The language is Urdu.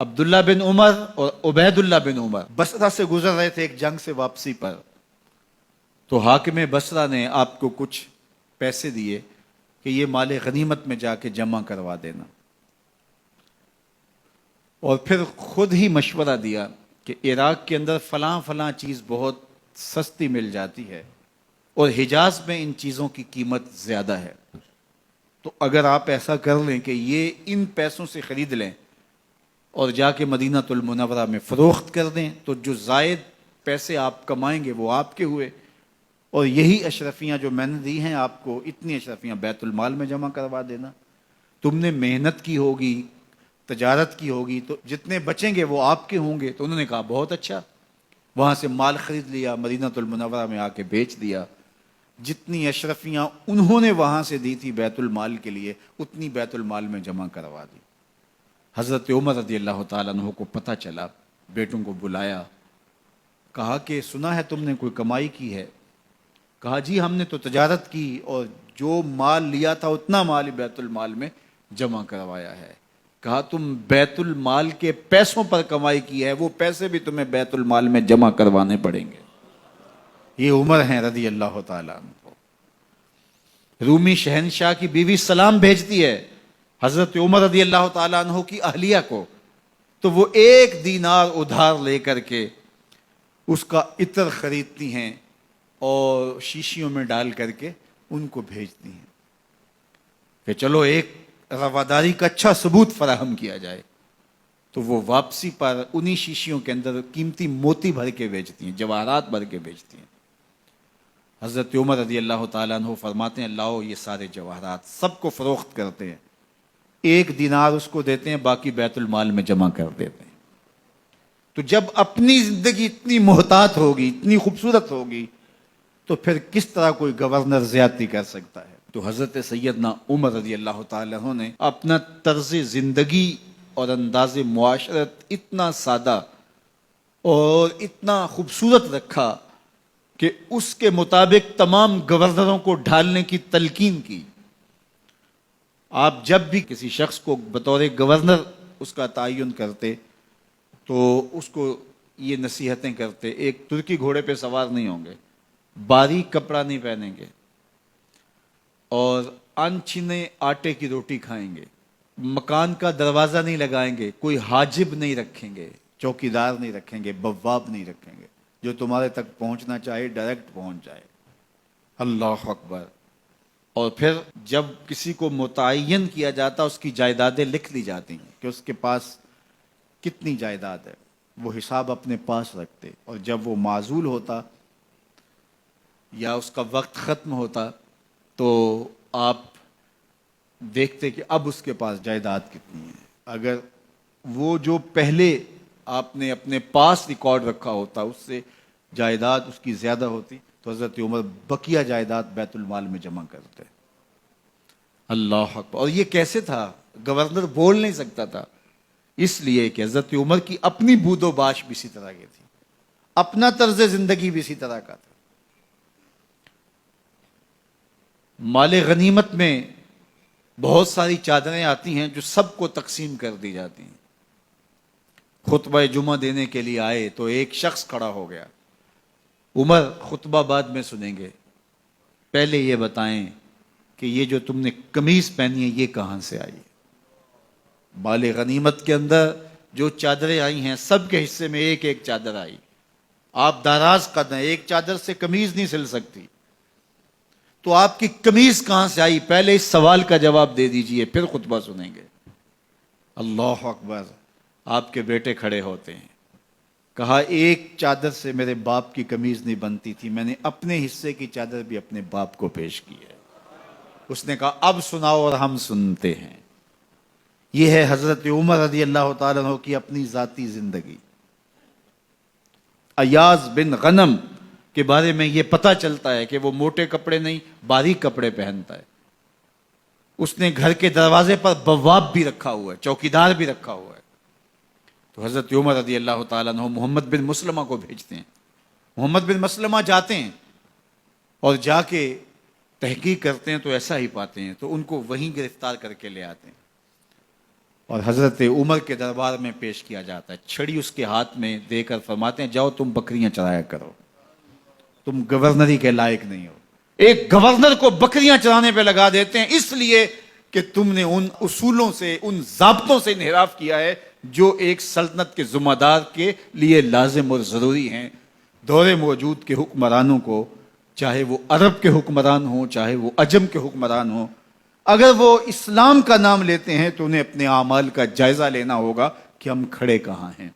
عبداللہ بن عمر اور عبید اللہ بن عمر بصرہ سے گزر رہے تھے ایک جنگ سے واپسی پر، تو حاکم بصرہ نے آپ کو کچھ پیسے دیے کہ یہ مال غنیمت میں جا کے جمع کروا دینا، اور پھر خود ہی مشورہ دیا کہ عراق کے اندر فلاں فلاں چیز بہت سستی مل جاتی ہے اور حجاز میں ان چیزوں کی قیمت زیادہ ہے، تو اگر آپ ایسا کر لیں کہ یہ ان پیسوں سے خرید لیں اور جا کے مدینہ المنورہ میں فروخت کر دیں، تو جو زائد پیسے آپ کمائیں گے وہ آپ کے ہوئے، اور یہی اشرفیاں جو میں نے دی ہیں آپ کو، اتنی اشرفیاں بیت المال میں جمع کروا دینا، تم نے محنت کی ہوگی، تجارت کی ہوگی، تو جتنے بچیں گے وہ آپ کے ہوں گے۔ تو انہوں نے کہا بہت اچھا، وہاں سے مال خرید لیا، مدینہ المنورہ میں آ کے بیچ دیا، جتنی اشرفیاں انہوں نے وہاں سے دی تھی بیت المال کے لیے، اتنی بیت المال میں جمع کروا دی۔ حضرت عمر رضی اللہ تعالیٰ عنہ کو پتہ چلا، بیٹوں کو بلایا، کہا کہ سنا ہے تم نے کوئی کمائی کی ہے؟ کہا جی ہم نے تو تجارت کی اور جو مال لیا تھا اتنا مال ہی بیت المال میں جمع کروایا ہے۔ کہا تم بیت المال کے پیسوں پر کمائی کی ہے، وہ پیسے بھی تمہیں بیت المال میں جمع کروانے پڑیں گے۔ یہ عمر ہیں رضی اللہ تعالیٰ عنہ۔ رومی شہنشاہ کی بیوی سلام بھیجتی ہے حضرت عمر رضی اللہ تعالیٰ عنہ کی اہلیہ کو، تو وہ 1 دینار ادھار لے کر کے اس کا عطر خریدتی ہیں اور شیشیوں میں ڈال کر کے ان کو بھیجتی ہیں کہ چلو ایک رواداری کا اچھا ثبوت فراہم کیا جائے۔ تو وہ واپسی پر انہی شیشیوں کے اندر قیمتی موتی بھر کے بیچتی ہیں، جواہرات بھر کے بیچتی ہیں۔ حضرت عمر رضی اللہ تعالیٰ عنہ فرماتے ہیں لاؤ یہ سارے جواہرات، سب کو فروخت کرتے ہیں، 1 دینار اس کو دیتے ہیں، باقی بیت المال میں جمع کر دیتے ہیں۔ تو جب اپنی زندگی اتنی محتاط ہوگی، اتنی خوبصورت ہوگی، تو پھر کس طرح کوئی گورنر زیادتی کر سکتا ہے؟ تو حضرت سیدنا عمر رضی اللہ تعالیٰ عنہ نے اپنا طرز زندگی اور انداز معاشرت اتنا سادہ اور اتنا خوبصورت رکھا کہ اس کے مطابق تمام گورنروں کو ڈھالنے کی تلقین کی۔ آپ جب بھی کسی شخص کو بطور گورنر اس کا تعین کرتے تو اس کو یہ نصیحتیں کرتے، ایک ترکی گھوڑے پہ سوار نہیں ہوں گے، باریک کپڑا نہیں پہنیں گے، اور انچھنے آٹے کی روٹی کھائیں گے، مکان کا دروازہ نہیں لگائیں گے، کوئی حاجب نہیں رکھیں گے، چوکیدار نہیں رکھیں گے، بواب نہیں رکھیں گے، جو تمہارے تک پہنچنا چاہے ڈائریکٹ پہنچ جائے۔ اللہ اکبر۔ اور پھر جب کسی کو متعین کیا جاتا اس کی جائیدادیں لکھ لی جاتی ہیں کہ اس کے پاس کتنی جائیداد ہے، وہ حساب اپنے پاس رکھتے، اور جب وہ معزول ہوتا یا اس کا وقت ختم ہوتا تو آپ دیکھتے کہ اب اس کے پاس جائیداد کتنی ہے۔ اگر وہ جو پہلے آپ نے اپنے پاس ریکارڈ رکھا ہوتا اس سے جائیداد اس کی زیادہ ہوتی تو حضرت عمر بقیہ جائیداد بیت المال میں جمع کرتے۔ اللہ اکبر۔ اور یہ کیسے تھا؟ گورنر بول نہیں سکتا تھا، اس لیے کہ حضرت عمر کی اپنی بود و باش بھی اسی طرح کی تھی، اپنا طرز زندگی بھی اسی طرح کا تھا۔ مال غنیمت میں بہت ساری چادریں آتی ہیں جو سب کو تقسیم کر دی جاتی ہیں۔ خطبہ جمعہ دینے کے لیے آئے تو ایک شخص کھڑا ہو گیا، عمر خطبہ بعد میں سنیں گے، پہلے یہ بتائیں کہ یہ جو تم نے قمیض پہنی ہے یہ کہاں سے آئی؟ مال غنیمت کے اندر جو چادریں آئی ہیں سب کے حصے میں ایک ایک چادر آئی، آپ داراز قد ہیں، ایک چادر سے قمیض نہیں سل سکتی، تو آپ کی قمیض کہاں سے آئی؟ پہلے اس سوال کا جواب دے دیجئے، پھر خطبہ سنیں گے۔ اللہ اکبر۔ آپ کے بیٹے کھڑے ہوتے ہیں، کہا ایک چادر سے میرے باپ کی قمیض نہیں بنتی تھی، میں نے اپنے حصے کی چادر بھی اپنے باپ کو پیش کی ہے۔ اس نے کہا اب سناؤ، اور ہم سنتے ہیں۔ یہ ہے حضرت عمر رضی اللہ تعالیٰ عنہ کی اپنی ذاتی زندگی۔ ایاز بن غنم کے بارے میں یہ پتہ چلتا ہے کہ وہ موٹے کپڑے نہیں باریک کپڑے پہنتا ہے۔ اس نے گھر کے دروازے پر بواب بھی رکھا ہوا ہے، چوکیدار بھی رکھا ہوا ہے۔ تو حضرت عمر رضی اللہ تعالیٰ عنہ محمد بن مسلمہ کو بھیجتے ہیں، محمد بن مسلمہ جاتے ہیں اور جا کے تحقیق کرتے ہیں تو ایسا ہی پاتے ہیں، تو ان کو وہیں گرفتار کر کے لے آتے ہیں اور حضرت عمر کے دربار میں پیش کیا جاتا ہے، چھڑی اس کے ہاتھ میں دے کر فرماتے ہیں جاؤ تم بکریاں چرایا کرو، تم گورنری کے لائق نہیں ہو۔ ایک گورنر کو بکریاں چرانے پہ لگا دیتے ہیں اس لیے کہ تم نے ان اصولوں سے، ان ضابطوں سے انحراف کیا ہے جو ایک سلطنت کے ذمہ دار کے لیے لازم اور ضروری ہیں۔ دور موجود کے حکمرانوں کو، چاہے وہ عرب کے حکمران ہوں چاہے وہ عجم کے حکمران ہوں، اگر وہ اسلام کا نام لیتے ہیں تو انہیں اپنے اعمال کا جائزہ لینا ہوگا کہ ہم کھڑے کہاں ہیں۔